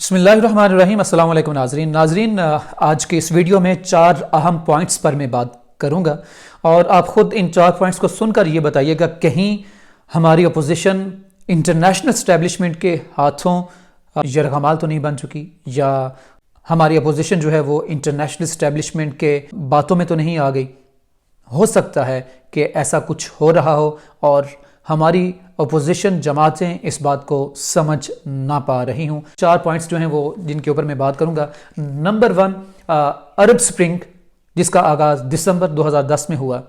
बिस्मिल्लाहिर्रहमानिर्रहीम। अस्सलाम वालेकुम नाज़रीन, आज के इस वीडियो में 4 अहम पॉइंट्स पर मैं बात करूंगा और आप ख़ुद इन 4 पॉइंट्स को सुनकर ये बताइएगा कहीं हमारी अपोजिशन इंटरनेशनल इस्टेब्लिशमेंट के हाथों यरगमाल तो नहीं बन चुकी, या हमारी अपोजिशन जो है वो इंटरनेशनल इस्टेब्लिशमेंट के बातों में तो नहीं आ गई। हो सकता है कि ऐसा कुछ हो रहा हो और हमारी अपोजिशन जमातें इस बात को समझ ना पा रही हूँ। 4 पॉइंट्स जो हैं वो जिनके ऊपर मैं बात करूँगा। नंबर 1, अरब स्प्रिंग जिसका आगाज़ दिसंबर 2010 में हुआ।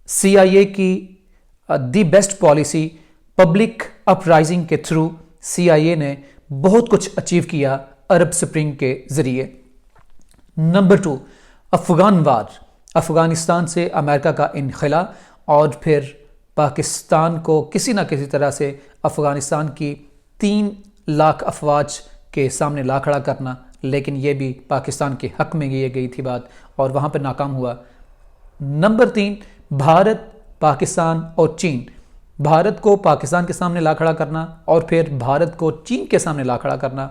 CIA की the best policy public uprising के थ्रू CIA ने बहुत कुछ अचीव किया अरब स्प्रिंग के ज़रिए। नंबर 2, अफ़गान वार, अफ़गानिस्तान से अमेरिका का इनखला और फिर पाकिस्तान को किसी न किसी तरह से अफ़गानिस्तान की 3 लाख अफवाज के सामने ला खड़ा करना, लेकिन ये भी पाकिस्तान के हक़ में की गई थी बात और वहाँ पर नाकाम हुआ। नंबर 3, भारत, पाकिस्तान और चीन, भारत को पाकिस्तान के सामने ला खड़ा करना और फिर भारत को चीन के सामने ला खड़ा करना।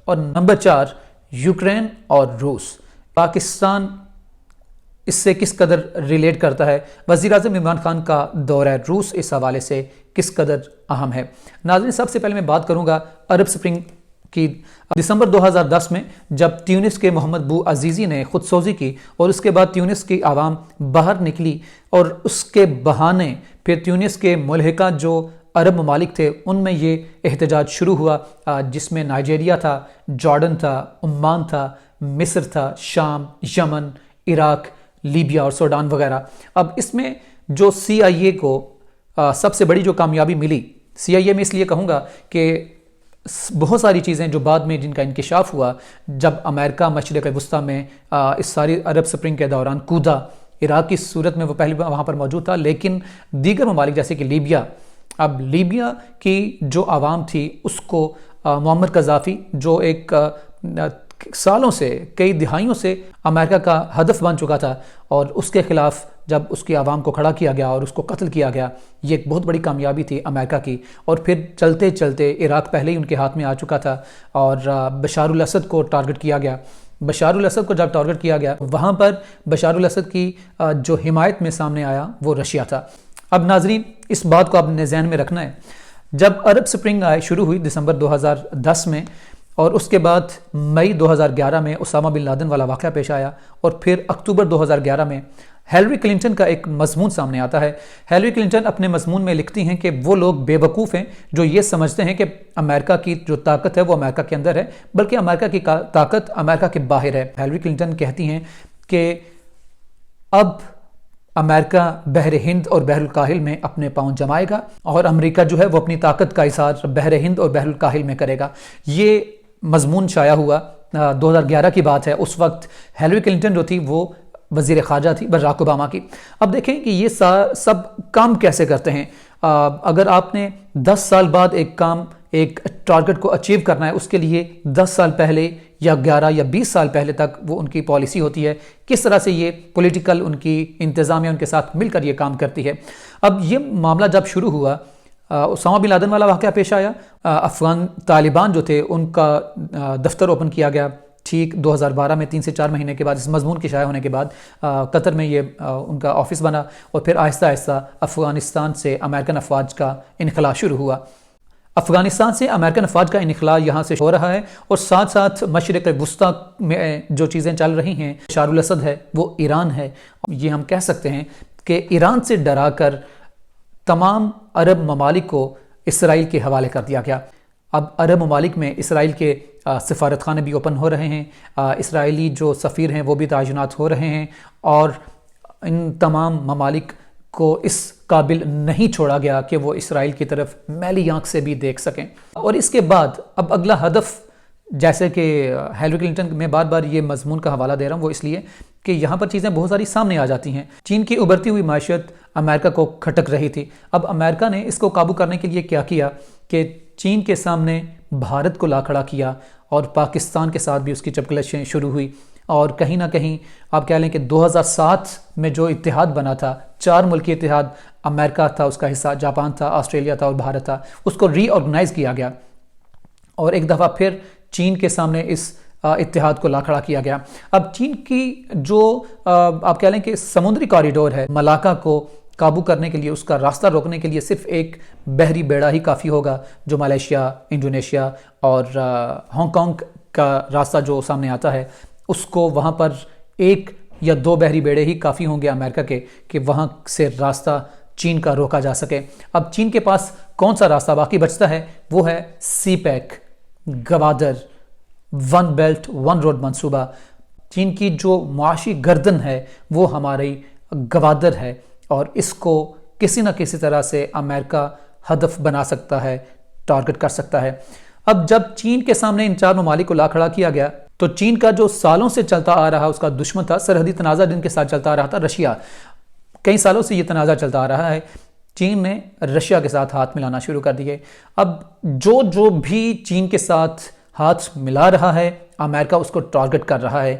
और नंबर 4, यूक्रेन और रूस, पाकिस्तान इससे किस कदर रिलेट करता है, वज़ीर-ए-आज़म इमरान खान का दौरा रूस इस हवाले से किस कदर अहम है। नाज़रीन, सबसे पहले मैं बात करूंगा अरब स्प्रिंग की। दिसंबर 2010 में जब ट्यूनिस के मोहम्मद बू अजीज़ी ने खुदसोज़ी की और उसके बाद ट्यूनिस की आवाम बाहर निकली और उसके बहाने फिर ट्यूनिस के मुल्हिका जो अरब ममालिक थे उनमें ये एहतजाज शुरू हुआ, जिसमें नाइजीरिया था, जॉर्डन था, उम्मान था, मिस्र था, शाम, यमन, इराक, लीबिया और सूडान वगैरह। अब इसमें जो CIA को सबसे बड़ी जो कामयाबी मिली, CIA में इसलिए कहूँगा कि बहुत सारी चीज़ें जो बाद में जिनका इंकिशाफ हुआ जब अमेरिका मशरिक़ वस्ता में इस सारी अरब स्प्रिंग के दौरान कूदा। इराक की सूरत में वो पहले वहाँ पर मौजूद था, लेकिन दीगर ममालिक जैसे कि लीबिया, अब लीबिया की जो आवाम थी उसको मुअम्मर कज़ाफ़ी जो एक सालों से, कई दिहाइयों से अमेरिका का हदफ बन चुका था और उसके ख़िलाफ़ जब उसकी आवाम को खड़ा किया गया और उसको कत्ल किया गया, ये एक बहुत बड़ी कामयाबी थी अमेरिका की। और फिर चलते चलते इराक पहले ही उनके हाथ में आ चुका था और बशारुल असद को टारगेट किया गया। बशारुल असद को जब टारगेट किया गया वहाँ पर बशारुल असद की जो हिमायत में सामने आया वो रशिया था। अब नाजरीन, इस बात को आपने जहन में रखना है, जब अरब स्प्रिंग शुरू हुई दिसंबर 2010 में और उसके बाद मई 2011 में उसामा बिन लादेन वाला वाक़या पेश आया और फिर अक्टूबर 2011 में हिलरी क्लिंटन का एक मजमून सामने आता है। हिलरी क्लिंटन अपने मजमून में लिखती हैं कि वो लोग बेवकूफ़ हैं जो ये समझते हैं कि अमेरिका की जो ताकत है वो अमेरिका के अंदर है, बल्कि अमेरिका की ताकत अमेरिका के बाहर है। हिलरी क्लिंटन कहती हैं कि अब अमेरिका बहर हिंद और बहरुल काहिल में अपने पाँव जमाएगा और अमेरिका जो है वो अपनी ताकत का इज़हार बहर हिंद और बहरुल काहिल में करेगा। ये मजमून शाया हुआ 2011 की बात है। उस वक्त हिलरी क्लिंटन जो थी वो वज़ीर ख़ारजा थी बराक ओबामा की। अब देखें कि ये सब काम कैसे करते हैं। अगर आपने 10 साल बाद एक टारगेट को अचीव करना है, उसके लिए 10 साल पहले या 11 या 20 साल पहले तक वो उनकी पॉलिसी होती है, किस तरह से ये पॉलिटिकल उनकी इंतज़ामिया उनके साथ मिलकर ये काम करती है। अब ये मामला जब शुरू हुआ, उसामा बिन लादेन वाला वाक़या पेश आया, अफ़गान तालिबान जो थे उनका दफ्तर ओपन किया गया ठीक 2012 में, 3 से 4 महीने के बाद इस मजमून की शाया होने के बाद कतर में ये उनका ऑफिस बना और फिर आहिस्ता आहिस्ता अफ़गानिस्तान से अमेरिकन अफवाज का इनखला शुरू हुआ। अफ़गानिस्तान से अमेरिकन अफवाज का इनखला यहाँ से हो रहा है और साथ साथ मशरिक़ वस्ता में जो चीज़ें चल रही हैं, बशारुल असद है, वो ईरान है। ये हम कह सकते हैं कि ईरान से डरा कर तमाम अरब ममालिक को इसराइल के हवाले कर दिया गया। अब अरब ममालिक में इसराइल के सफारत खाने भी ओपन हो रहे हैं, इसराइली जो सफ़ीर हैं वो भी तैनात हो रहे हैं और इन तमाम ममालिक को इस काबिल नहीं छोड़ा गया कि वो इसराइल की तरफ मैली आंख से भी देख सकें। और इसके बाद अब अगला हदफ, जैसे कि हिलरी क्लिंटन में बार बार ये मजमून का हवाला दे रहा हूँ, वो इसलिए कि यहाँ पर चीज़ें बहुत सारी सामने आ जाती हैं। चीन की उभरती हुई माशियत अमेरिका को खटक रही थी। अब अमेरिका ने इसको काबू करने के लिए क्या किया कि चीन के सामने भारत को ला खड़ा किया और पाकिस्तान के साथ भी उसकी चपकलशें शुरू हुई। और कहीं ना कहीं आप कह लें कि 2007 में जो इत्तेहाद बना था, 4 मुल्की इत्तेहाद, अमेरिका था उसका हिस्सा, जापान था, ऑस्ट्रेलिया था और भारत था, उसको रीऑर्गेनाइज किया गया और एक दफ़ा फिर چین کے سامنے اس اتحاد کو لا کھڑا کیا گیا۔ اب چین کی جو آپ کہہ لیں کہ سمندری کوریڈور ہے، ملاکا کو قابو کرنے کے لیے، اس کا راستہ روکنے کے لیے صرف ایک بحری بیڑا ہی کافی ہوگا، جو ملیشیا، انڈونیشیا اور ہانگ کانگ کا راستہ جو سامنے آتا ہے، اس کو وہاں پر ایک یا دو بحری بیڑے ہی کافی ہوں گے امریکہ کے کہ وہاں سے راستہ چین کا روکا جا سکے۔ اب چین کے پاس کون سا راستہ باقی بچتا ہے؟ وہ ہے CPEC, Gwadar, one belt one road منصوبہ۔ چین کی جو معاشی گردن ہے وہ ہماری گوادر ہے، اور اس کو کسی نہ کسی طرح سے امریکہ ہدف بنا سکتا ہے، ٹارگٹ کر سکتا ہے۔ اب جب چین کے سامنے ان چار ممالک کو لا کھڑا کیا گیا تو چین کا جو سالوں سے چلتا آ رہا اس کا دشمن تھا، سرحدی تنازع جن کے ساتھ چلتا آ رہا تھا، رشیا۔ کئی سالوں سے یہ تنازع چلتا آ رہا ہے، چین نے رشیا کے ساتھ ہاتھ ملانا شروع کر دیے۔ اب جو بھی چین کے ساتھ ہاتھ ملا رہا ہے، امریکہ اس کو ٹارگٹ کر رہا ہے۔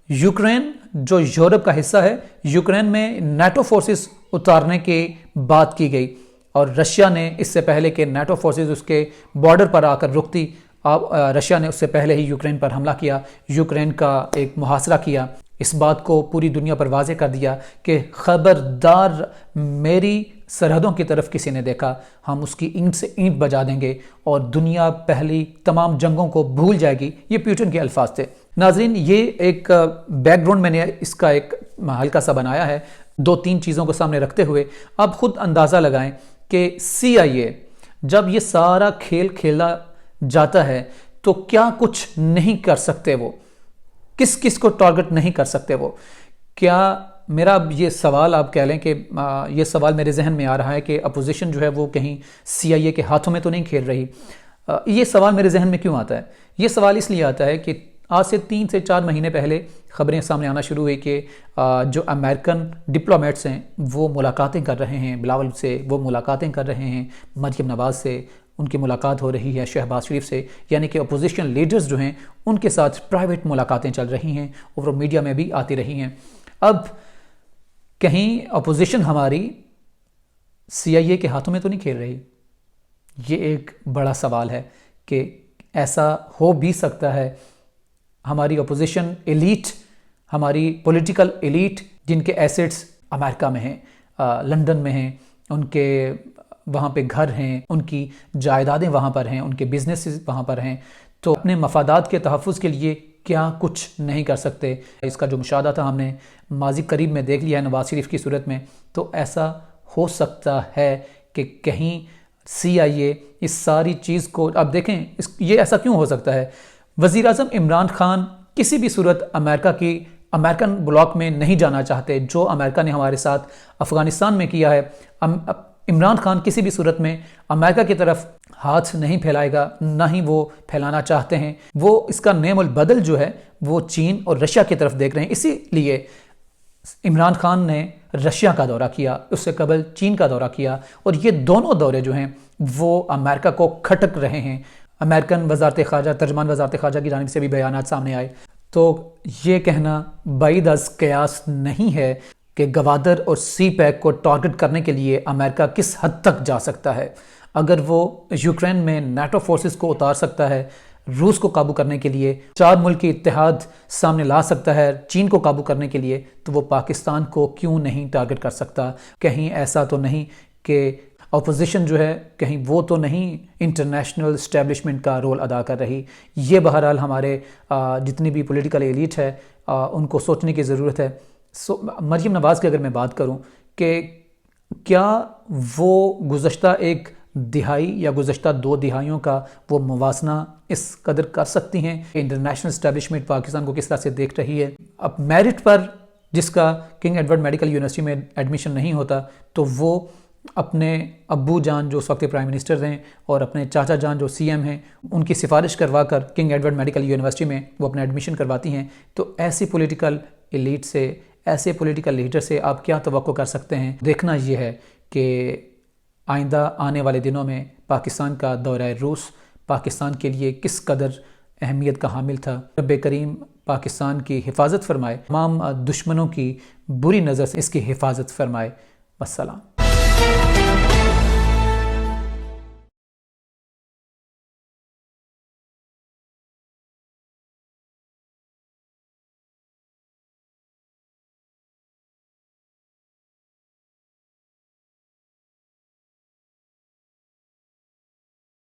یوکرین جو یورپ کا حصہ ہے، یوکرین میں نیٹو فورسز اتارنے کی بات کی گئی، اور رشیا نے اس سے پہلے کہ نیٹو فورسز اس کے بارڈر پر آ کر رکتی، رشیا نے اس سے پہلے ہی یوکرین پر حملہ کیا، یوکرین کا ایک محاصرہ کیا، اس بات کو پوری دنیا پر واضح کر دیا کہ خبردار میری سرحدوں کی طرف کسی نے دیکھا، ہم اس کی اینٹ سے اینٹ بجا دیں گے اور دنیا پہلی تمام جنگوں کو بھول جائے گی۔ یہ پیوٹن کے الفاظ تھے۔ ناظرین، یہ ایک بیک گراؤنڈ میں نے اس کا ایک ہلکا سا بنایا ہے، دو تین چیزوں کو سامنے رکھتے ہوئے آپ خود اندازہ لگائیں کہ CIA جب یہ سارا کھیل کھیلا جاتا ہے تو کیا کچھ نہیں کر سکتے، وہ کس کس کو ٹارگٹ نہیں کر سکتے وہ۔ کیا میرا یہ سوال آپ کہہ لیں کہ یہ سوال میرے ذہن میں آ رہا ہے کہ اپوزیشن جو ہے وہ کہیں CIA کے ہاتھوں میں تو نہیں کھیل رہی؟ یہ سوال میرے ذہن میں کیوں آتا ہے؟ یہ سوال اس لیے آتا ہے کہ آج سے 3 سے 4 مہینے پہلے خبریں سامنے آنا شروع ہوئی کہ جو امریکن ڈپلومیٹس ہیں وہ ملاقاتیں کر رہے ہیں بلاول سے، وہ ملاقاتیں کر رہے ہیں مریم نواز سے، ان کی ملاقات ہو رہی ہے شہباز شریف سے، یعنی کہ اپوزیشن لیڈرز جو ہیں ان کے ساتھ پرائیویٹ ملاقاتیں چل رہی ہیں اور وہ میڈیا میں بھی آتی رہی ہیں۔ اب کہیں اپوزیشن ہماری CIA کے ہاتھوں میں تو نہیں کھیل رہی؟ یہ ایک بڑا سوال ہے کہ ایسا ہو بھی سکتا ہے۔ ہماری اپوزیشن ایلیٹ، ہماری پولیٹیکل ایلیٹ جن کے ایسٹس امریکہ میں ہیں، لندن میں ہیں، ان کے وہاں پہ گھر ہیں، ان کی جائیدادیں وہاں پر ہیں، ان کے بزنسز وہاں پر ہیں، تو اپنے مفادات کے تحفظ کے لیے کیا کچھ نہیں کر سکتے۔ اس کا جو مشاہدہ تھا ہم نے ماضی قریب میں دیکھ لیا ہے نواز شریف کی صورت میں، تو ایسا ہو سکتا ہے کہ کہیں CIA اس ساری چیز کو، اب دیکھیں یہ ایسا کیوں ہو سکتا ہے؟ وزیر اعظم عمران خان کسی بھی صورت امریکن بلاک میں نہیں جانا چاہتے۔ جو امریکہ نے ہمارے ساتھ افغانستان میں کیا ہے، عمران خان کسی بھی صورت میں امریکہ کی طرف ہاتھ نہیں پھیلائے گا، نہ ہی وہ پھیلانا چاہتے ہیں۔ وہ اس کا نیم البدل جو ہے وہ چین اور رشیا کی طرف دیکھ رہے ہیں۔ اسی لیے عمران خان نے رشیا کا دورہ کیا، اس سے قبل چین کا دورہ کیا، اور یہ دونوں دورے جو ہیں وہ امریکہ کو کھٹک رہے ہیں۔ امریکن وزارت خارجہ، ترجمان وزارت خارجہ کی جانب سے بھی بیانات سامنے آئے، تو یہ کہنا بعید از قیاس نہیں ہے کہ گوادر اور سی پیک کو ٹارگٹ کرنے کے لیے امریکہ کس حد تک جا سکتا ہے۔ اگر وہ یوکرین میں نیٹو فورسز کو اتار سکتا ہے، روس کو قابو کرنے کے لیے 4 ملک کی اتحاد سامنے لا سکتا ہے چین کو قابو کرنے کے لیے، تو وہ پاکستان کو کیوں نہیں ٹارگٹ کر سکتا؟ کہیں ایسا تو نہیں کہ اپوزیشن جو ہے کہیں وہ تو نہیں انٹرنیشنل اسٹیبلشمنٹ کا رول ادا کر رہی؟ یہ بہرحال ہمارے جتنی بھی پولیٹیکل ایلیٹ ہے ان کو سوچنے کی ضرورت ہے۔ مریم نواز کی اگر میں بات کروں کہ کیا وہ گزشتہ 1 دہائی یا گزشتہ 2 دہائیوں کا وہ موازنہ اس قدر کر سکتی ہیں؟ انٹرنیشنل اسٹیبلشمنٹ پاکستان کو کس طرح سے دیکھ رہی ہے؟ اب میرٹ پر جس کا کنگ ایڈورڈ میڈیکل یونیورسٹی میں ایڈمیشن نہیں ہوتا، تو وہ اپنے ابو جان جو اس وقت پرائم منسٹر ہیں اور اپنے چاچا جان جو CM ہیں ان کی سفارش کروا کر کنگ ایڈورڈ میڈیکل یونیورسٹی میں وہ اپنا ایڈمیشن کرواتی ہیں۔ تو ایسی پولیٹیکل ایلیٹ سے، ایسے پولیٹیکل لیڈر سے آپ کیا توقع کر سکتے ہیں؟ دیکھنا یہ ہے کہ آئندہ آنے والے دنوں میں پاکستان کا دورہ روس پاکستان کے لیے کس قدر اہمیت کا حامل تھا۔ رب کریم پاکستان کی حفاظت فرمائے، تمام دشمنوں کی بری نظر سے اس کی حفاظت فرمائے۔ والسلام۔